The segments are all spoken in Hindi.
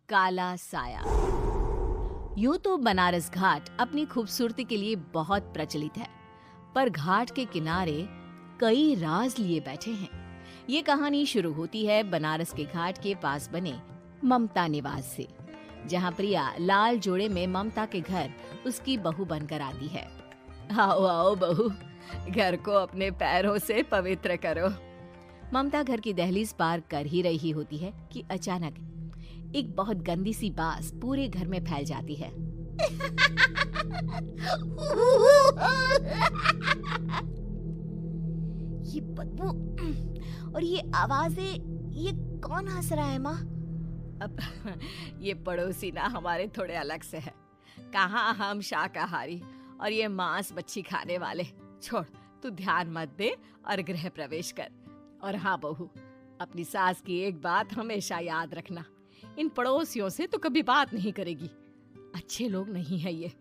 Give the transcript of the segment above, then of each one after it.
काला साया। यूं तो बनारस घाट अपनी खूबसूरती के लिए बहुत प्रचलित है, पर घाट के किनारे कई राज लिए बैठे हैं। ये कहानी शुरू होती है बनारस के घाट के पास बने ममता निवास से, जहां प्रिया लाल जोड़े में ममता के घर उसकी बहू बनकर आती है। आओ आओ बहू, घर को अपने पैरों से पवित्र करो। ममता घर की दहलीज पार कर ही रही होती है कि अचानक एक बहुत गंदी सी बास पूरे घर में फैल जाती है। ये बदबू और ये आवाजें, ये कौन हंस रहा है माँ? अब ये पड़ोसी ना हमारे थोड़े अलग से है। कहाँ हम शाकाहारी और ये मांस मच्छी खाने वाले। छोड़, तू ध्यान मत दे और गृह प्रवेश कर। और हाँ बहू, अपनी सास की एक बात हमेशा याद रखना, इन पड़ोसियों से तो कभी बात नहीं करेगी। अच्छे लोग नहीं है ये।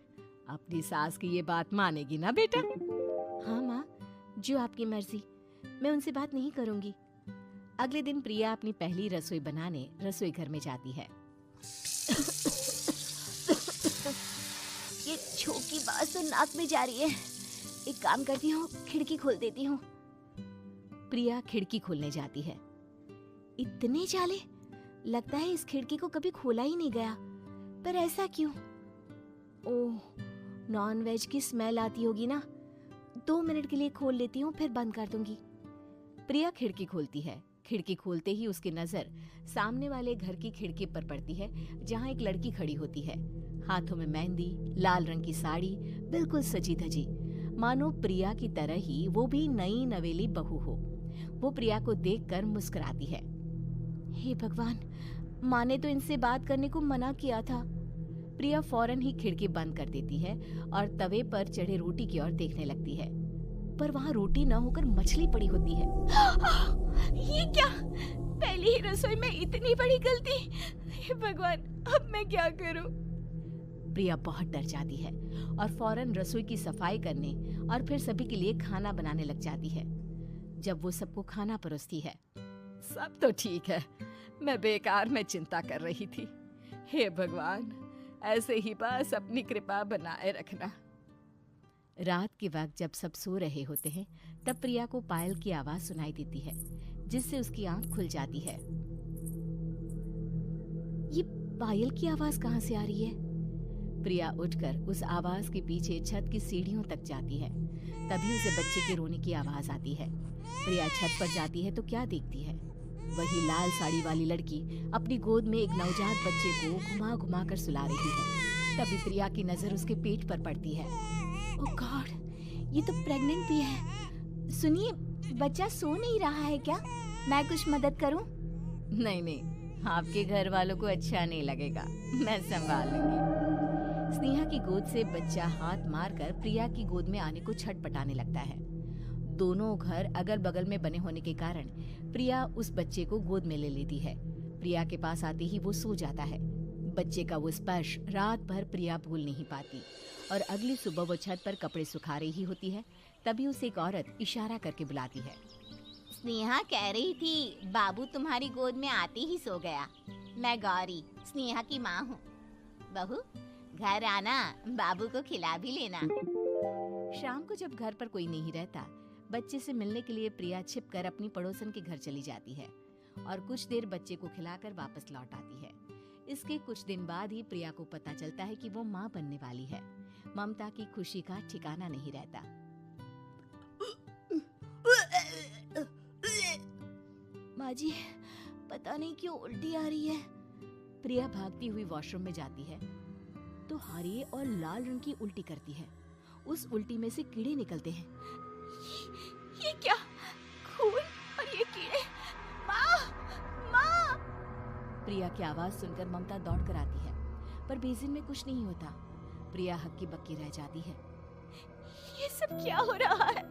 अपनी सास की ये बात मानेगी ना बेटा? हाँ माँ, जो आपकी मर्जी, मैं उनसे बात नहीं करूंगी। अगले दिन प्रिया अपनी पहली रसोई बनाने रसोई घर में जाती है। ये छोकी बात तो नाक में जा रही है। एक काम करती हूँ, खिड़की खोल देती हूँ। प्रिया खिड़की खोलने जाती है। इतने जाले, लगता है इस खिड़की को कभी खोला ही नहीं गया। पर ऐसा क्यों? ओह, नॉन वेज की स्मेल आती होगी ना। 2 मिनट के लिए खोल लेती हूँ, फिर बंद कर दूंगी। प्रिया खिड़की खोलती है। खिड़की खोलते ही उसकी नजर सामने वाले घर की खिड़की पर पड़ती है, जहाँ एक लड़की खड़ी होती है, हाथों में मेहंदी, लाल रंग की साड़ी, बिल्कुल सजी धजी, मानो प्रिया की तरह ही वो भी नई नवेली बहू हो। वो प्रिया को देखकर मुस्कुराती है। हे भगवान, माँ ने तो इनसे बात करने को मना किया था। प्रिया फौरन ही खिड़की बंद कर देती है और तवे पर चढ़े रोटी की ओर देखने लगती है, पर वहाँ रोटी न होकर मछली पड़ी होती है। ये क्या? पहली ही रसोई में इतनी बड़ी गलती। हे भगवान, अब मैं क्या करूं? प्रिया बहुत डर जाती है और फौरन रसोई की सफाई करने और फिर सभी के लिए खाना बनाने लग जाती है। जब वो सबको खाना परोसती है, सब तो ठीक है, मैं बेकार में चिंता कर रही थी। हे भगवान, ऐसे ही बस अपनी कृपा बनाए रखना। रात के वक्त जब सब सो रहे होते हैं, तब प्रिया को पायल की आवाज सुनाई देती है, जिससे उसकी आंख खुल जाती है। ये पायल की आवाज कहाँ से आ रही है? प्रिया उठकर उस आवाज के पीछे छत की सीढ़ियों तक जाती है। तभी उसे बच्चे के रोने की आवाज आती है। प्रिया छत पर जाती है तो क्या देखती है? वही लाल साड़ी वाली लड़की अपनी गोद में एक नवजात बच्चे को घुमा घुमा कर सुला रही है। तभी प्रिया की नजर उसके पेट पर पड़ती है। ओह गॉड, ये तो प्रेग्नेंट भी है। सुनिए, बच्चा सो नहीं रहा है क्या? मैं कुछ मदद करूं? नहीं नहीं, आपके घर वालों को अच्छा नहीं लगेगा, मैं संभाल लूंगी। स्नेहा की गोद से बच्चा हाथ मारकर प्रिया की गोद में आने को छटपटाने लगता है। दोनों घर अगल बगल में बने होने के कारण प्रिया उस बच्चे को गोद में ले लेती है। प्रिया के पास आते ही वो सो जाता है। बच्चे का वो स्पर्श रात भर प्रिया भूल नहीं पाती और अगली सुबह वो छत पर कपड़े सुखा रही होती है। तभी उसे एक औरत इशारा करके बुलाती है। स्नेहा कह रही थी बाबू तुम्हारी गोद में आते ही सो गया। मैं गौरी, स्नेहा की माँ हूँ। बहू, घर आना, बाबू को खिला भी लेना। शाम को जब घर पर कोई नहीं रहता, बच्चे से मिलने के लिए प्रिया छिपकर अपनी पड़ोसन के घर चली जाती है और कुछ देर बच्चे को खिलाकर वापस लौट आती है। इसके कुछ दिन बाद ही प्रिया को पता चलता है कि वो माँ बनने वाली है। ममता की खुशी का ठिकाना नहीं रहता। माँ जी, पता नहीं क्यों उल्टी आ रही है। प्रिया भागती हुई वॉशरूम में जाती है तो हरे और लाल रंग की उल्टी करती है। उस उल्टी में से कीड़े निकलते हैं। ये क्या? खून और ये कीड़े! माँ! माँ! प्रिया की आवाज सुनकर ममता दौड़ कर आती है, पर बेसिन में कुछ नहीं होता। प्रिया हक्की बक्की रह जाती है। ये सब क्या हो रहा है?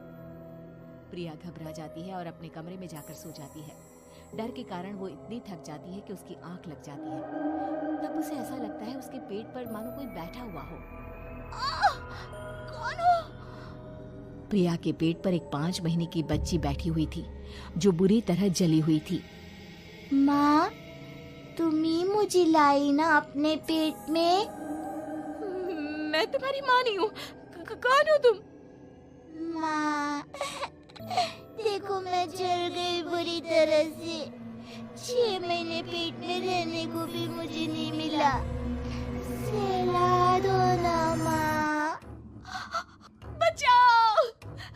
प्रिया घबरा जाती है और अपने कमरे में जाकर सो जाती है। डर के कारण वो इतनी थक जाती है कि उसकी आंख लग जाती है। तब उसे ऐसा लगता है उसके पेट पर मानो कोई बैठा हुआ हो। कौन हो? प्रिया के पेट पर एक 5 महीने की बच्ची बैठी हुई थी, जो बुरी तरह जली हुई थी। माँ, तुम ही मुझे लाई ना अपने पेट में। मैं तुम्हारी माँ नहीं हूँ। कौन हो तुम? माँ, देखो मैं जल गई बुरी तरह से। 6 महीने पेट में रहने को भी मुझे नहीं मिला। सहला दो ना माँ। बचाओ,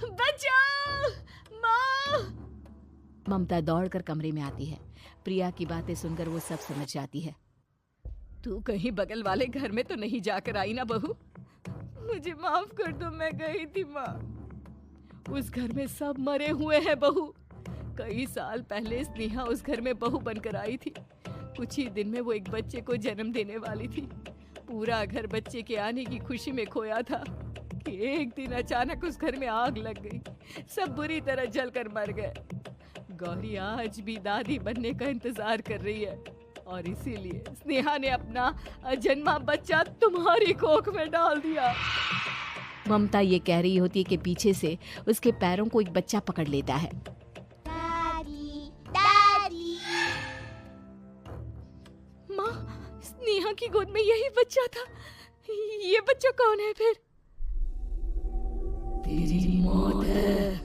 बचाओ, माँ। ममता दौड़कर कमरे में आती है। प्रिया की बातें सुनकर वो सब समझ जाती है। तू कहीं बगल वाले घर में तो नहीं जाकर आई ना बहू? मुझे माफ कर दो, मैं गई थी माँ। उस घर में सब मरे हुए हैं बहू। कई साल पहले स्नेहा उस घर में बहू बनकर आई थी। कुछ ही दिन में वो एक बच्चे को जन्म देने वाली थी। पूरा घर बच्चे के आने की खुशी में खोया था कि एक दिन अचानक उस घर में आग लग गई। सब बुरी तरह जलकर मर गए। गौरी आज भी दादी बनने का इंतजार कर रही है और इसीलिए स्नेहा ने अपना अजन्मा बच्चा तुम्हारी कोख में डाल दिया। ममता ये कह रही होती है कि पीछे से उसके पैरों को एक बच्चा पकड़ लेता है। दादी, दादी। माँ, स्नेहा की गोद में यही बच्चा था। ये बच्चा कौन है फिर? तेरी मौत है।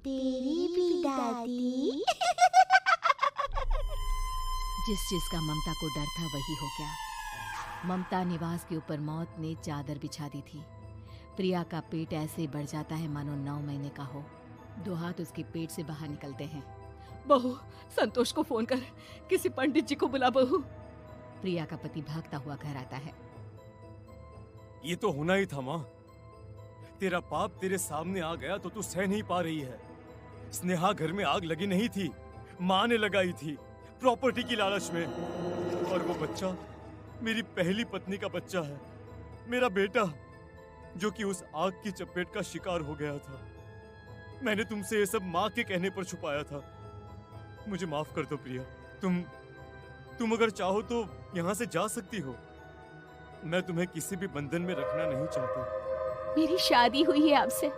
तेरी भी दादी। जिस चीज का ममता को डर था वही हो गया। ममता निवास के ऊपर मौत ने चादर बिछा दी थी। प्रिया का पेट ऐसे बढ़ जाता है मानो 9 महीने का हो। 2 हाथ उसके पेट से बाहर निकलते हैं। बहू, संतोष को फोन कर, किसी पंडित जी को बुला बहू। प्रिया का पति भागता हुआ घर आता है। ये तो होना ही था माँ। तेरा पाप तेरे सामने आ गया तो तू सह नहीं पा रही है। स्नेहा घर में आग लगी नहीं थी, माँ ने लगाई थी, प्रॉपर्टी की लालच में। और वो बच्चा मेरी पहली पत्नी का बच्चा है, मेरा बेटा, जो कि उस आग की चपेट का शिकार हो गया था। मैंने तुमसे ये सब माँ के कहने पर छुपाया था। मुझे माफ कर दो प्रिया। तुम अगर चाहो तो यहाँ से जा सकती हो। मैं तुम्हें किसी भी बंधन में रखना नहीं चाहता। मेरी शादी हुई है आपसे,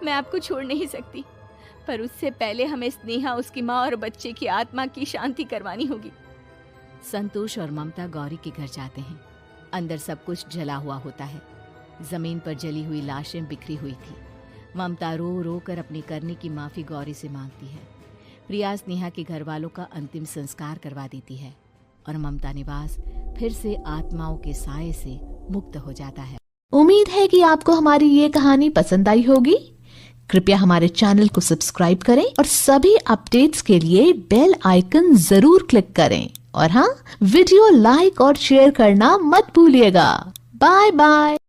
मैं आपको छोड़ नहीं सकती, पर उससे पहले हमें स्नेहा, उसकी माँ और बच्चे की आत्मा की शांति करवानी होगी। संतोष और ममता गौरी के घर जाते हैं। अंदर सब कुछ जला हुआ होता है। जमीन पर जली हुई लाशें बिखरी हुई थी। ममता रो रो कर अपने करने की माफी गौरी से मांगती है। प्रिया स्नेहा के घर वालों का अंतिम संस्कार करवा देती है और ममता निवास फिर से आत्माओं के साए से मुक्त हो जाता है। उम्मीद है कि आपको हमारी ये कहानी पसंद आई होगी। कृपया हमारे चैनल को सब्सक्राइब करें और सभी अपडेट्स के लिए बेल आइकन जरूर क्लिक करें। और हाँ, वीडियो लाइक और शेयर करना मत भूलिएगा। Bye bye.